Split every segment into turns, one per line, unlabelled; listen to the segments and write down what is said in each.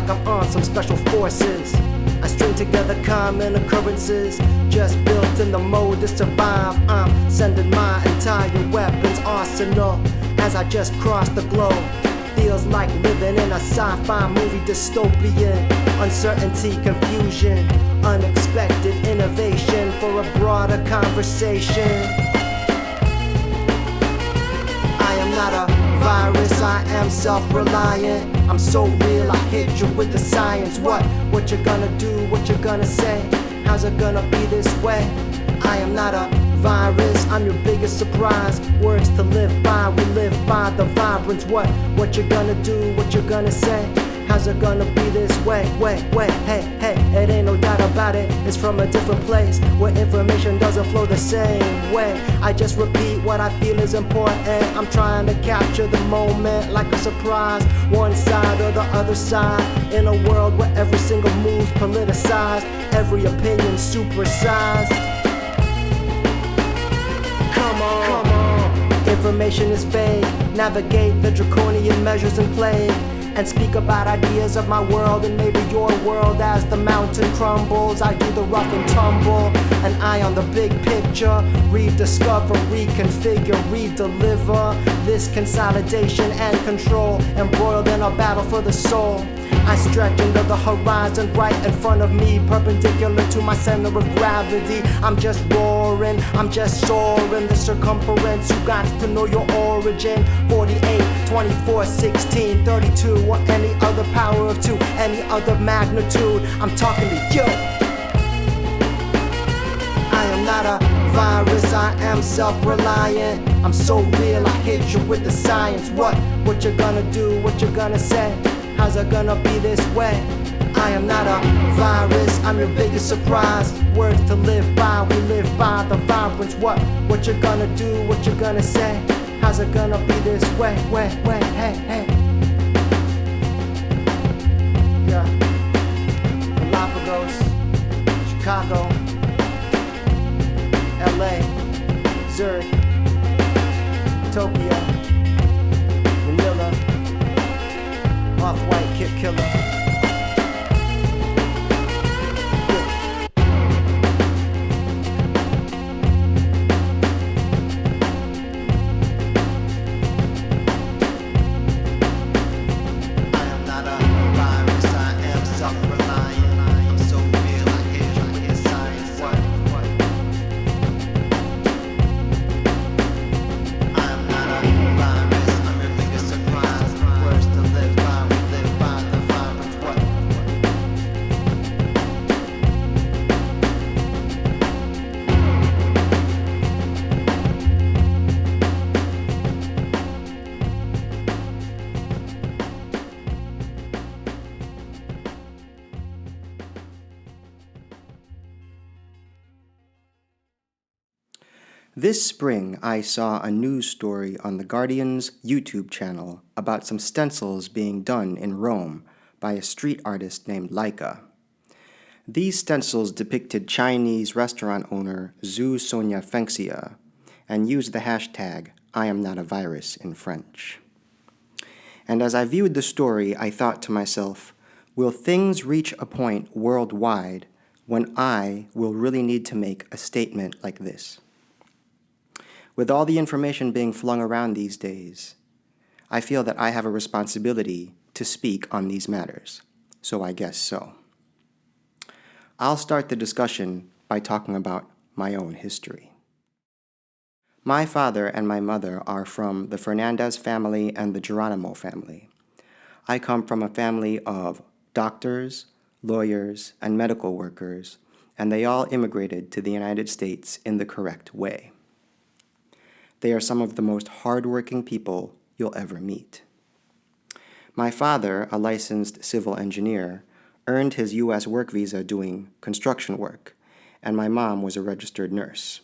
like I'm on some special forces. I string together common occurrences, just built in the mode to survive. I'm sending my entire weapons arsenal as I just cross the globe. Feels like living in a sci-fi movie, dystopian. Uncertainty, confusion, unexpected innovation for a broader conversation. I am not a virus, I am self-reliant. I'm so real, I hit you with the science. What you gonna do, what you gonna say? How's it gonna be this way? I am not a virus, I'm your biggest surprise. Words to live by, we live by the vibrance. What you gonna do, what you gonna say? How's it gonna be this way? Hey, it ain't no doubt about it. It's from a different place where information doesn't flow the same way. I just repeat what I feel is important. I'm trying to capture the moment like a surprise. One side or the other side. In a world where every single move's politicized, every opinion supersized. Come on. Information is vague. Navigate the draconian measures in play. And speak about ideas of my world and maybe your world. As the mountain crumbles, I do the rough and tumble. An eye on the big picture, rediscover, reconfigure, redeliver. This consolidation and control, embroiled in a battle for the soul. I stretch into the horizon right in front of me, perpendicular to my center of gravity. I'm just roaring, I'm just soaring. The circumference, you got to know your origin. 48, 24, 16, 32, or any other power of 2, any other magnitude. I'm talking to you. I am not a virus, I am self-reliant. I'm so real, I hit you with the science. What you gonna do, what you gonna say? How's it gonna be this way? I am not a virus, I'm your biggest surprise. Words to live by, we live by the vibrance. What you gonna do, what you gonna say? How's it gonna be this way? Hey. Yeah. Galapagos, Chicago, LA, Zurich, Tokyo, Manila, Offwhyte, Kid Killer. This spring, I saw a news story on The Guardian's YouTube channel about some stencils being done in Rome by a street artist named Laika. These stencils depicted Chinese restaurant owner Zhu Sonia Fengxia and used the hashtag #IamNotAVirus in French. And as I viewed the story, I thought to myself, will things reach a point worldwide when I will really need to make a statement like this? With all the information being flung around these days, I feel that I have a responsibility to speak on these matters, so I guess so. I'll start the discussion by talking about my own history. My father and my mother are from the Fernandez family and the Geronimo family. I come from a family of doctors, lawyers, and medical workers, and they all immigrated to the United States in the correct way. They are some of the most hardworking people you'll ever meet. My father, a licensed civil engineer, earned his U.S. work visa doing construction work, and my mom was a registered nurse.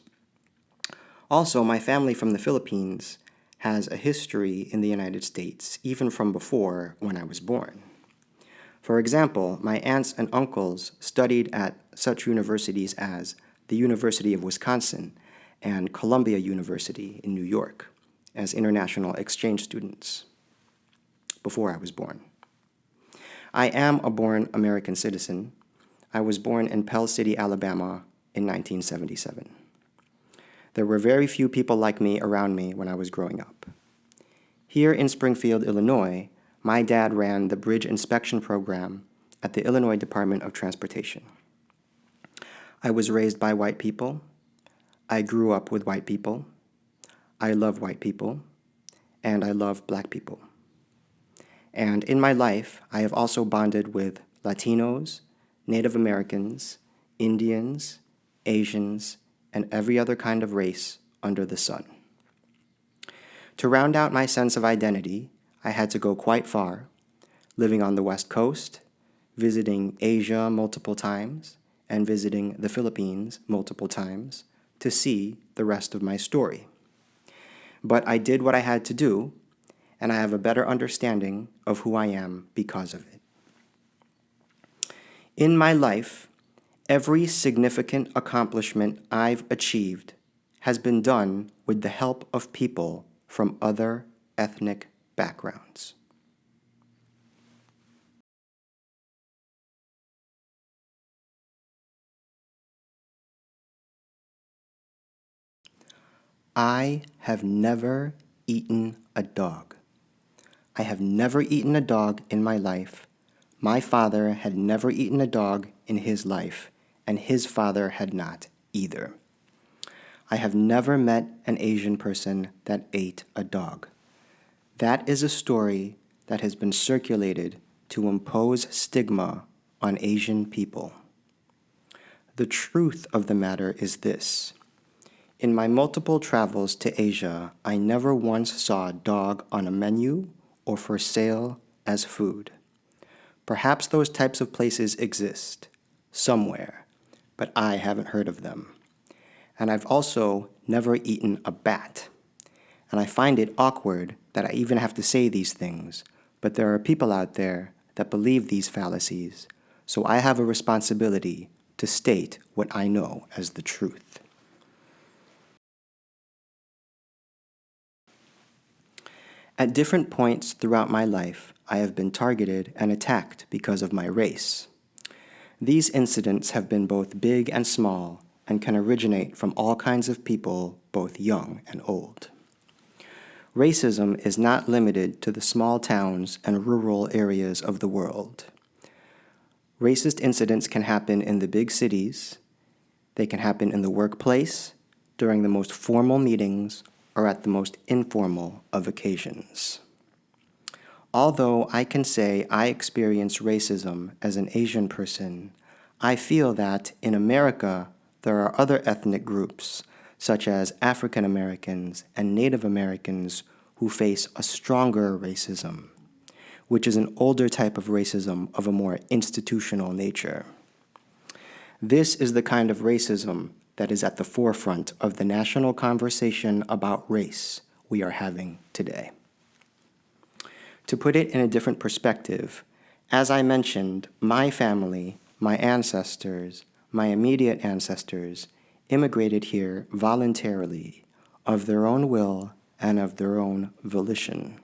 Also, my family from the Philippines has a history in the United States, even from before when I was born. For example, my aunts and uncles studied at such universities as the University of Wisconsin and Columbia University in New York as international exchange students before I was born. I am a born American citizen. I was born in Pell City, Alabama in 1977. There were very few people like me around me when I was growing up. Here in Springfield, Illinois, my dad ran the bridge inspection program at the Illinois Department of Transportation. I was raised by white people. I grew up with white people. I love white people. And I love black people. And in my life, I have also bonded with Latinos, Native Americans, Indians, Asians, and every other kind of race under the sun. To round out my sense of identity, I had to go quite far, living on the West Coast, visiting Asia multiple times, and visiting the Philippines multiple times to see the rest of my story. But I did what I had to do, and I have a better understanding of who I am because of it. In my life, every significant accomplishment I've achieved has been done with the help of people from other ethnic backgrounds. I have never eaten a dog. I have never eaten a dog in my life. My father had never eaten a dog in his life, and his father had not either. I have never met an Asian person that ate a dog. That is a story that has been circulated to impose stigma on Asian people. The truth of the matter is this. In my multiple travels to Asia, I never once saw a dog on a menu or for sale as food. Perhaps those types of places exist somewhere, but I haven't heard of them. And I've also never eaten a bat. And I find it awkward that I even have to say these things, but there are people out there that believe these fallacies, so I have a responsibility to state what I know as the truth. At different points throughout my life, I have been targeted and attacked because of my race. These incidents have been both big and small and can originate from all kinds of people, both young and old. Racism is not limited to the small towns and rural areas of the world. Racist incidents can happen in the big cities, they can happen in the workplace, during the most formal meetings, or at the most informal of occasions. Although I can say I experience racism as an Asian person, I feel that in America there are other ethnic groups, such as African Americans and Native Americans, who face a stronger racism, which is an older type of racism of a more institutional nature. This is the kind of racism that is at the forefront of the national conversation about race we are having today. To put it in a different perspective, as I mentioned, my family, my ancestors, my immediate ancestors, immigrated here voluntarily, of their own will and of their own volition,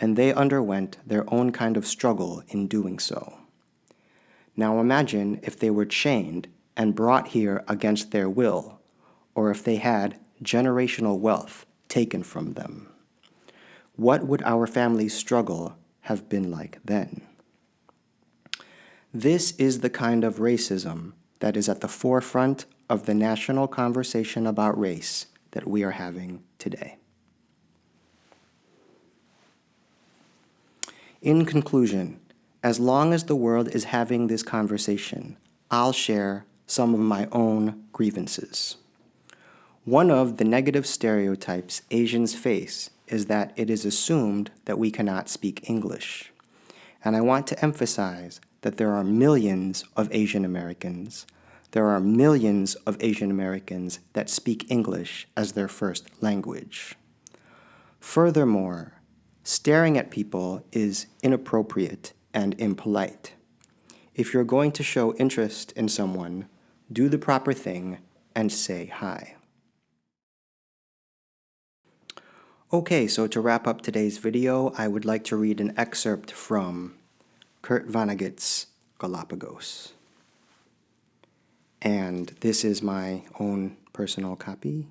and they underwent their own kind of struggle in doing so. Now imagine if they were chained and brought here against their will, or if they had generational wealth taken from them. What would our family's struggle have been like then? This is the kind of racism that is at the forefront of the national conversation about race that we are having today. In conclusion, as long as the world is having this conversation, I'll share some of my own grievances. One of the negative stereotypes Asians face is that it is assumed that we cannot speak English. And I want to emphasize that there are millions of Asian Americans. There are millions of Asian Americans that speak English as their first language. Furthermore, staring at people is inappropriate and impolite. If you're going to show interest in someone, do the proper thing and say hi. Okay, so to wrap up today's video, I would like to read an excerpt from Kurt Vonnegut's Galapagos. And this is my own personal copy.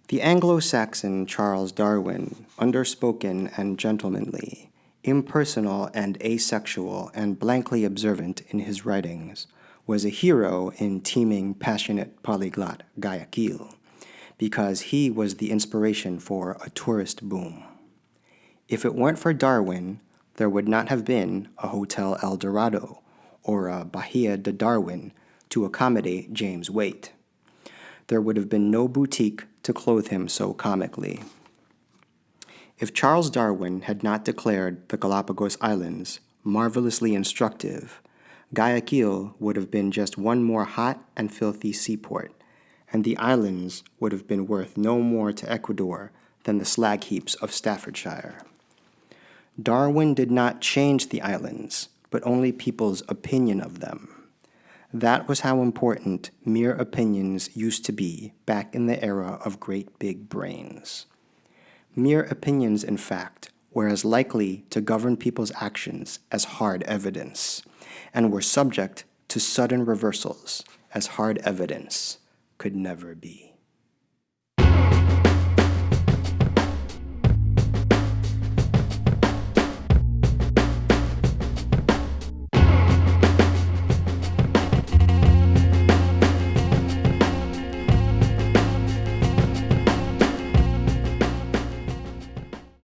The Anglo-Saxon Charles Darwin, underspoken and gentlemanly, impersonal and asexual and blankly observant in his writings, was a hero in teeming, passionate polyglot Guayaquil, because he was the inspiration for a tourist boom. If it weren't for Darwin, there would not have been a Hotel El Dorado or a Bahia de Darwin to accommodate James Waite. There would have been no boutique to clothe him so comically. If Charles Darwin had not declared the Galapagos Islands marvelously instructive, Guayaquil would have been just one more hot and filthy seaport, and the islands would have been worth no more to Ecuador than the slag heaps of Staffordshire. Darwin did not change the islands, but only people's opinion of them. That was how important mere opinions used to be back in the era of great big brains. Mere opinions, in fact, were as likely to govern people's actions as hard evidence, and were subject to sudden reversals as hard evidence could never be.